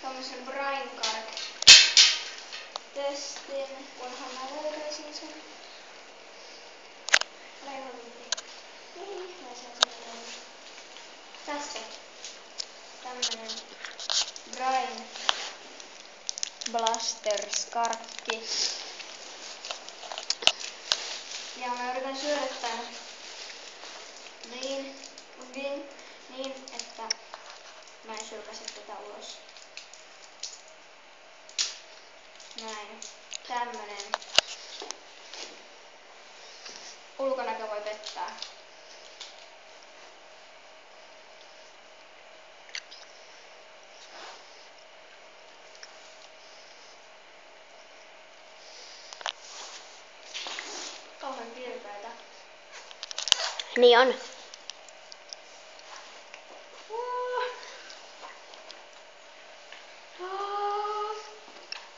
tämmösen Braincard testin, kunhan mä löytäisin sen. Tässä tämmönen Brain Blaster Skarkki. Ja mä yritän syöttää niin, että mä en sylkäse tätä ulos. Näin. Tämmönen. Ulkonäkö voi pettää. Kauhean kirpeätä. Niin on.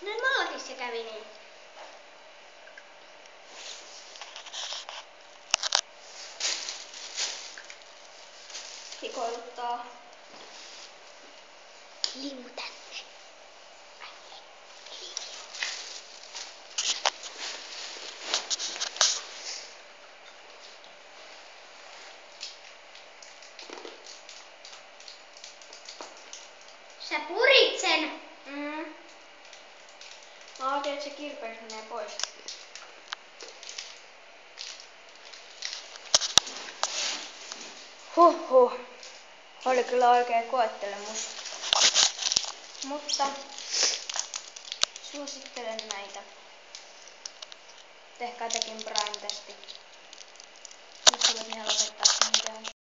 Nyt mullakin se kävi niin. Hikoiluttaa. Limu tänne. Sä purit sen! Mä otin, että se kirpeys menee pois. Huhhuh. Oli kyllä oikein koettelemus. Mutta suosittelen näitä. Tehkää tekin Brain-testi. Nyt voit ihan lopettaa sen videon.